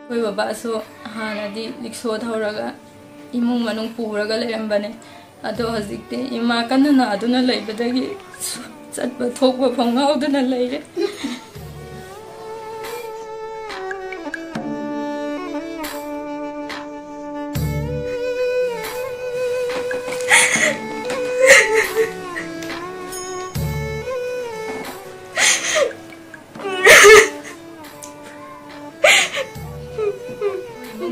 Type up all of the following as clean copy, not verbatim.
कोई बाबा सो हानादी रिक्शो थौरगा इमुंग मनुंग पुरगा लेरंबने अदो हजिकते इमा कन्ना नादुना लेबदगी चटबा थोकबा फंगाउदुना लेरे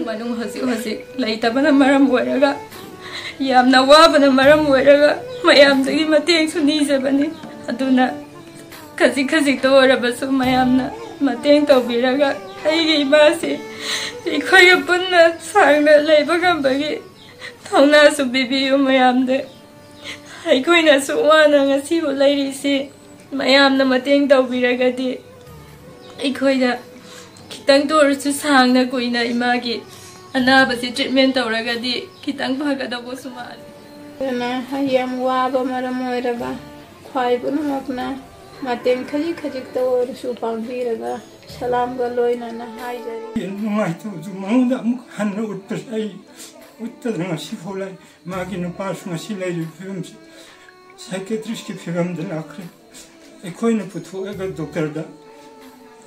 मनुंग हजिक हजिक लेतबना मरम ओइरगा यामना वाबना मरम ओइरगा मयामदगी मतेंग सुनीजबनी अदुना खजिक खजिक तो ओरबसु मयामना मतेंग तौबिरगा अइगी इमासे इखोय पुन्ना सांगना लेबगंबगी थौनासु बिबियु मयामदे अइखोयनासु वाना ngasibu leirisi mayamna mateng taubiragadi अइखोयदा खितंग तोरसु सांगना कोइना इमागी अनाबसी ट्रीटमेंट तौरगदी खितंग फगदबो सुमाल ना हयम वाबा मरम ओइरगा ख्वाइबुनु मकना मतेंग खजिक खजिक तोरसु पांगबिरगा सलाम गा लोइना ना हाइजरी नुंगाइ तो जुमांदा अमुक हन्न उत्तस अइ उत्तदंगा सिफोलाई मागी नुपासु ngasi लेरि फिल्म साइकेट्रिस्ट की फिल्म दनाख्रे अइखोयना पुथोएगा डॉक्टर दा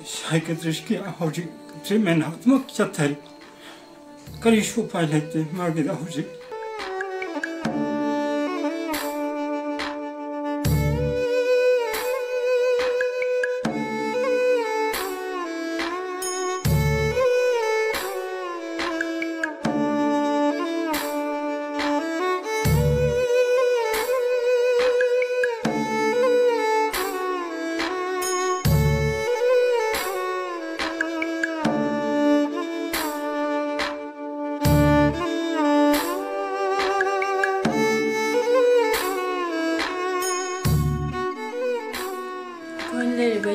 साइकेट्रिस्ट की हौजिक ट्रीटमेंट हतमक चथाइ करिसु उपाय लेते मागेदा हौजिक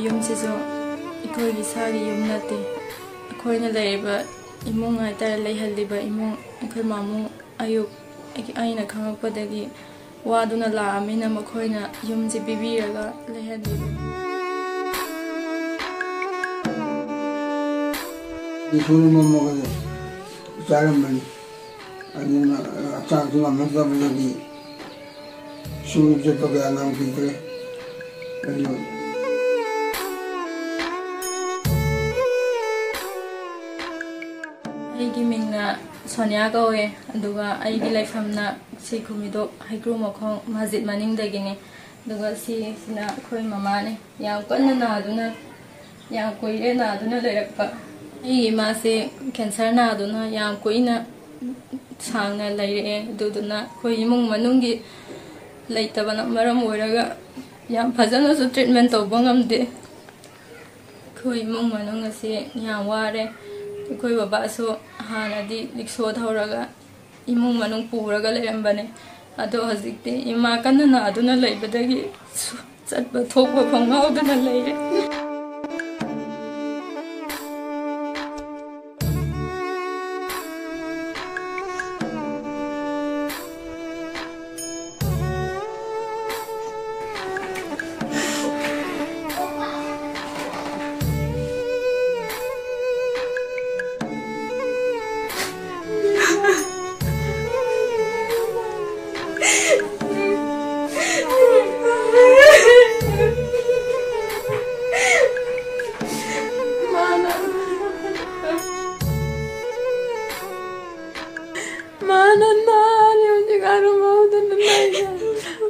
ꯌꯨꯝꯁꯤꯁꯨ ꯑꯩꯈꯣꯏꯒꯤ ꯏꯁꯥꯒꯤ ꯌꯨꯝ ꯅꯠꯇꯦ ꯑꯩꯈꯣꯏꯅ ꯂꯩꯔꯤꯕ ꯏꯃꯨꯡ ꯍꯥꯏꯇꯥꯔꯦ ꯂꯩꯍꯜꯂꯤꯕ ꯏꯃꯨꯡ ꯑꯩꯈꯣꯏ ꯃꯥꯃꯨ ꯑꯌꯨꯛ ꯑꯩꯅ ꯈꯪꯉꯛꯄꯗꯒꯤ ꯋꯥꯗꯨꯅ ꯂꯥꯛꯑꯃꯤꯅ ꯃꯈꯣꯏꯅ ꯌꯨꯝꯁꯤ ꯄꯤꯕꯤꯔꯒ ꯂꯩꯍꯜꯂꯤꯕ 이소리 못 먹어서 자르면 아니면 아까도 안 먹어보더니 술을 저쪽에 안 남기더래 그래서 ꯑꯩꯒꯤ ꯃꯤꯡꯅ ꯁꯣꯅꯤꯌꯥ ꯀꯧꯋꯦ ꯑꯗꯨꯒ ꯑꯩꯒꯤ ꯂꯩꯐꯝꯅ ꯁꯤ ꯈꯨꯃꯤꯗꯣꯛ ꯍꯩꯀ꯭ꯔꯨ ꯃꯈꯣꯡ ꯃꯁꯖꯤꯗ ꯃꯅꯤꯡꯗꯒꯤꯅꯤ ꯑꯗꯨꯒ ꯁꯤꯁꯤꯅ ꯑꯩꯈꯣꯏ ꯃꯃꯥꯅꯦ ꯌꯥꯝ ꯀꯟꯅ ꯅꯥꯗꯨꯅ ꯌꯥꯝ ꯀꯨꯏꯔꯦ ꯅꯥꯗꯨꯅ ꯂꯩꯔꯛꯄ ꯑꯩꯒꯤ ꯏꯃꯥꯁꯦ ꯀꯦꯟꯁꯔ ꯅꯥꯗꯨꯅ ꯌꯥꯝ ꯀꯨꯏꯅ ꯁꯥꯡꯅ ꯂꯩꯔꯛꯑꯦ ꯑꯗꯨꯗꯨꯅ ꯑꯩꯈꯣꯏ ꯏꯃꯨꯡ ꯃꯅꯨꯡꯒꯤ ꯂꯩꯇꯕꯅ ꯃꯔꯝ ꯑꯣꯏꯔꯒ ꯌꯥꯝ ꯐꯖꯅꯁꯨ ꯇ꯭ꯔꯤꯠꯃꯦꯟ ꯇꯧꯕ ꯉꯝꯗꯦ ꯑꯩꯈꯣꯏ ꯏꯃꯨꯡ ꯃꯅꯨꯡ ꯑꯁꯤ ꯌꯥꯝ ꯋꯥꯔꯦ ꯑꯩꯈꯣꯏ ꯕꯕꯥꯁꯨ ꯍꯥꯟꯅꯗꯤ ꯔꯤꯛꯁꯣ ꯊꯧꯔꯒ ꯏꯃꯨꯡ ꯃꯅꯨꯡ ꯄꯨꯔꯒ ꯂꯩꯔꯝꯕꯅꯦ ꯑꯗꯣ ꯍꯧꯖꯤꯛꯇꯤ ꯏꯃꯥ ꯀꯟꯅ ꯅꯥꯗꯨꯅ ꯂꯩꯕꯗꯒꯤ ꯆꯠꯄ ꯊꯣꯛꯄ ꯐꯪꯍꯧꯗꯅ ꯂꯩꯔꯦ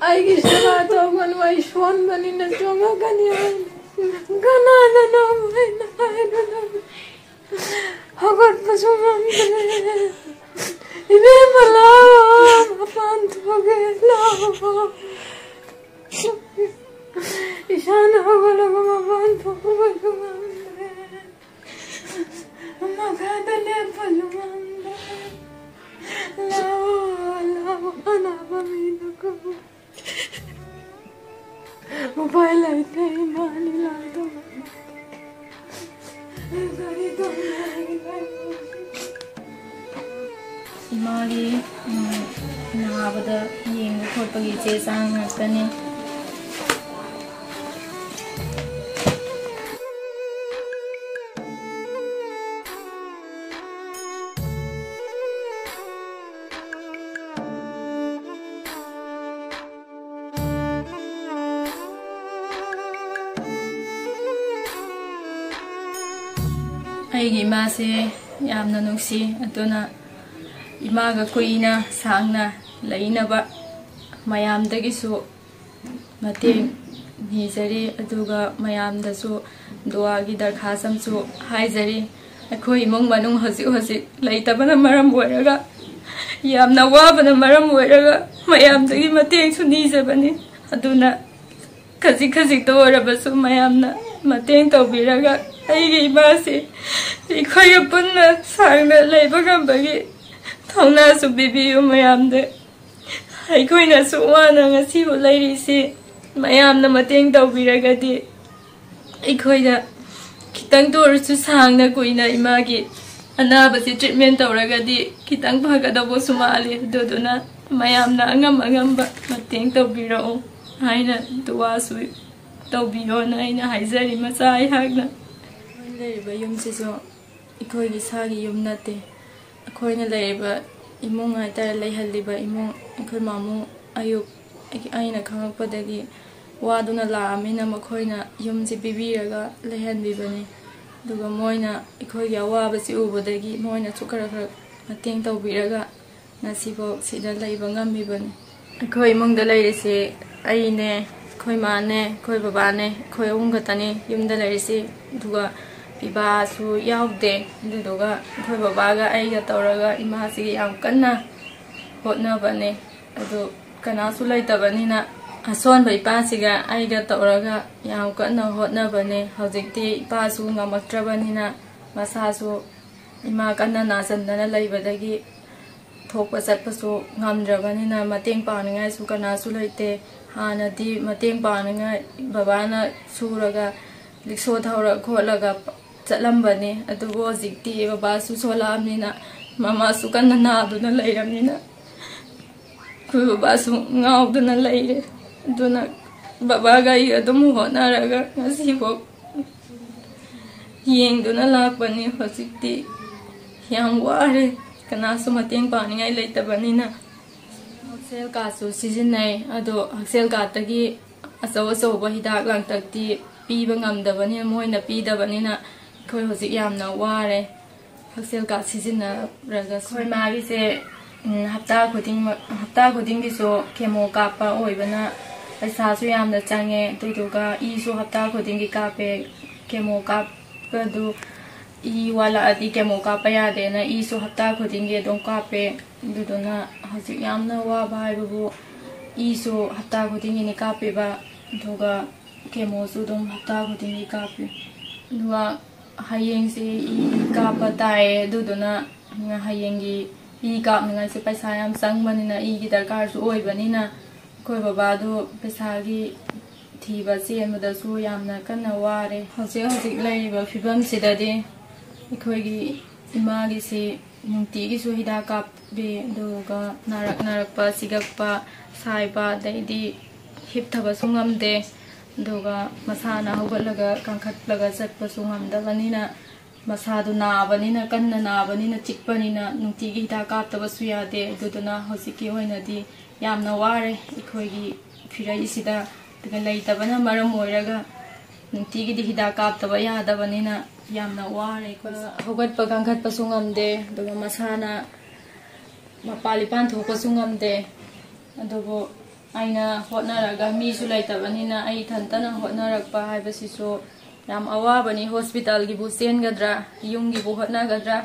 Aigi seva toman vai shon bani na jonga gani gana na na mai na na agar pasumam ibe mala apan thoge la ishana hogala ma apan thoge ma gada le pasumam la la ana bamina ko Mobile light nahi mani lagda gari to imali nabada yengu khotpagi che sang ngakani ꯑꯩꯒꯤ ꯏꯃꯥꯁꯦ ꯌꯥꯝꯅ ꯅꯨꯡꯁꯤ ꯑꯗꯨꯅ ꯏꯃꯥꯒ ꯀꯨꯏꯅ ꯁꯥꯡꯅ ꯂꯩꯅꯕ ꯃꯌꯥꯝꯗꯒꯤꯁꯨ ꯃꯇꯦꯡ ꯅꯤꯖꯔꯤ ꯑꯗꯨꯒ ꯃꯌꯥꯝꯗꯁꯨ ꯗꯨꯋꯥꯒꯤ ꯗꯔꯈꯥꯁ ꯑꯃꯁꯨ ꯍꯥꯏꯖꯔꯤ ꯑꯩꯈꯣꯏ ꯏꯃꯨꯡ ꯃꯅꯨꯡ ꯍꯧꯖꯤꯛ ꯍꯧꯖꯤꯛ ꯂꯩꯇꯕꯅ ꯃꯔꯝ ꯑꯣꯏꯔꯒ ꯌꯥꯝꯅ ꯋꯥꯕꯅ ꯃꯔꯝ ꯑꯣꯏꯔꯒ ꯃꯌꯥꯝꯗꯒꯤ ꯃꯇꯦꯡꯁꯨ ꯅꯤꯖꯕꯅꯤ ꯑꯗꯨꯅ ꯈꯖꯤꯛ ꯈꯖꯤꯛꯇ ꯑꯣꯏꯔꯕꯁꯨ ꯃꯌꯥꯝꯅ ꯃꯇꯦꯡ ꯇꯧꯕꯤꯔꯒ ꯑꯩꯒꯤ ꯏꯃꯥꯁꯤ ꯑꯩꯈꯣꯏꯒ ꯄꯨꯟꯅ ꯁꯥꯡꯅ ꯂꯩꯕ ꯉꯝꯕꯒꯤ ꯊꯧꯅꯥꯁꯨ ꯄꯤꯕꯤꯌꯨ ꯃꯌꯥꯝꯗ ꯑꯩꯈꯣꯏꯅꯁꯨ ꯋꯥꯅ ꯉꯁꯤꯕꯨ ꯂꯩꯔꯤꯁꯤ ꯃꯌꯥꯝꯅ ꯃꯇꯦꯡ ꯇꯧꯕꯤꯔꯒꯗꯤ ꯑꯩꯈꯣꯏꯗ खितंग तो सांगना कुइना इमा की अनाब से ट्रीटमेंट तौरगदी खितंग फगदबो सुमाले दोदुना मयामना अंगम अंगम मतेंग तौबिरो हाइना दुआसु तौबियो नाइना हाइजरी मचाई हागना लेरिबा युमसिसो इखोइगी सागी युम नते अखोइना लेरिबा इमुंग हाइतार लेहलिबा इमुंग इखोइ मामु अयुक आइना खंगपदगी वादुना लामिना मखोइना युमसि बिबिरगा लेहनबिबनी दुगा मोइना इखोइगी अवाबसि उबदगी मोइना चुकरा खरा मतेंग तौबिरगा नसिबो सिदा लैबा ngambibani इखोइ इमुंगदा लैरिसे आइने खोइ माने खोइ बाबाने खोइ उंगतनी युमदा लैरिसे दुगा बिबासु यावदे दुगा खोइ बाबागा आइगा तौरगा इमासि याम कन्ना होटनाबने अदु कनासु लैतबनिना असन भाई पासिगा आइगा तौरगा याम कन्ना होटनाबने हौजिकति पासु ngamatrabaniना मसासु इमा कन्ना नासन्दना लैबदगी थोकपा चटपसु ngamdrabaniना मतेंग पानिङाइसु कनासु लैते हानदी मतेंग पानिङाइ बाबाना सुरगा लिक्सो थौरा खोलगा चलम्बने अदुबो हौजिकति बाबासु सोलामनिना ममासु कन्ना नादुना लैरमनिना खुइ बाबासु ngauduna लैरे दुना बाबागा अदुम होनारगा ngasibo yengduna lakpani hojikti yam ware kanasu mateng paningai leitabanina haksel kasu sijinai ado haksel katagi asawa hidak langtakti piba ngamdabani moina pidabanina khoi hojik yamna ware haksel ka sijina raga khoi magi se hapta khuding gi so chemo kapa oibana paisa su yamna change tuduga I su hapta khuding gi kape chemo kap du I wala adi chemo kapa yade na I su hapta khuding gi dong kape duduna hojik yamna wa bai bu I su hapta khuding ni kape ba duga chemo su dong hapta khuding gi kape duwa hayeng se I kapa tai duduna hayeng gi I kap ngai se paisa yam sangbanina I gi darkar su oibanina khoi baba du paisa gi thiba chenbada su yamna kanna ware hojik laiba fibam sidadi khoi gi ima gi se nungti gi su hida kap be duga narak pa sigakpa saiba daidi hip thaba sungamde duga masana hogalaga kankhatlaga chatpa sungamdabanina masadu nabanina kanna nabanina chikpanina nungtigi hida kaptabasu yade duduna hojiki hoinadi yamna ware ikhoigi phirai sida daga leitabana maram oiraga nungtigi di hida kaptaba yadabanina yamna ware hogatpa kankhatpa sungamde duga masana mapalipan thokpa sungamde adugo aina hotnaraga mi su leitabaniina ai thantana hotnarakpa haibasisu yam awabani hospital gi bu sengadra yung gi bu hotnagadra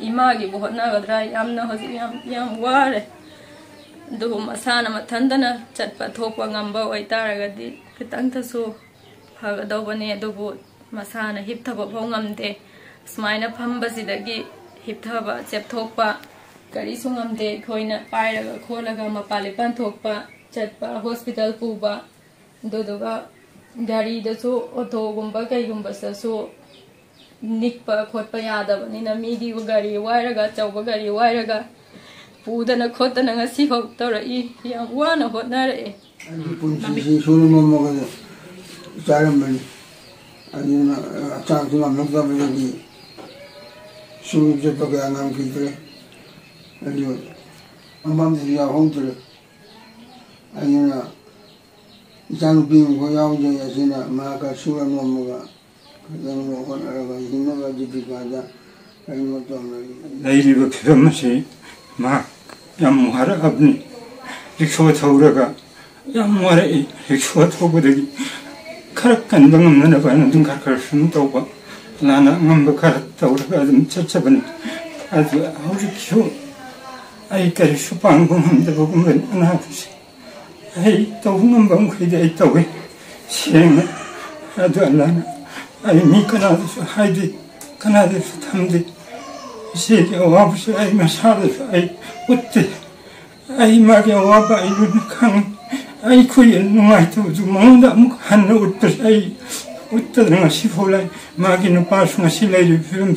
ima gi bu hotnagadra yamna hoji yam ware du masana mathandana chatpa thokpa ngamba oitaragadi kitang tasu phagadobane dubu masana hipthaba phongamde smaina phambasidagi hipthaba chepthokpa kari sungamde khoina pairaga kholaga mapalipan thokpa chatpa hospital puba dodoga gari dasu auto gumba kai gumba sasu nikpa khotpa yadabanina migi gari wairaga chawba gari wairaga pudana khotana ngasi hok torai yam wana hotnare punchi suru momoga charambani adina achang tunga mukta bagi suru jepaga ngam kidre ayo ambam dia hongtre ayuna Jangan bingung kau yang jadi asina maka surat momoga 내일이고 필요없이 막 양무하라 abni 리크쇼 타오라가 양무하라 리크쇼 타오고되기 카락간 방음는 해봐는 좀 가까울 수는 또 봐. 나는 한번 가랐다 오라가 좀 찾아보니 아주 아우리 키워 아이까지 슈방공한데 보면 하나 아버지 아이 또 흥한방 그게 있다고 시행을 아주 알라나 아이 미까나도 하이디 까나도서 탐디 시에게 와보시 아이 마사도서 아이 어때 아이 마게 와봐 이런 강 아이 그의 누아이도 좀 뭔가 하는 옷들 아이 옷들은 시포라 마기는 빠수가 실내를 film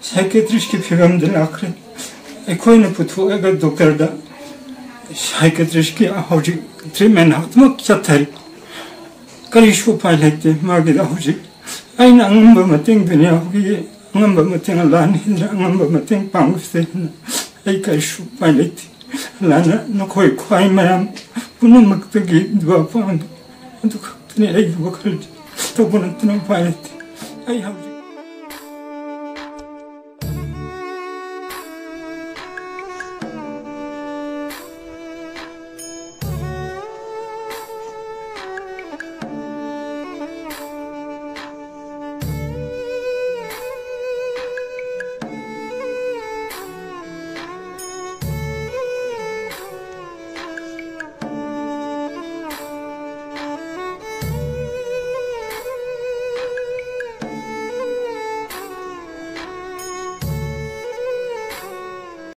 psychiatric film들 아크레 에코이는 부터 애가 독터다 psychiatric 아우지 트리트먼트 하트막 차탈 그리쇼 파일렉트 마기다 후지 아이는 안금바 마땡드냐 후기 안금바 마땡을 란 힌자 안금바 마땡 방스테 아이 그리쇼 파일렉트 라나 너코이 과이마람 부는 막대기 누가 판 또 각도니 아이 누가 그럴지 또 보는 뜨는 파일렉트 아이 하우지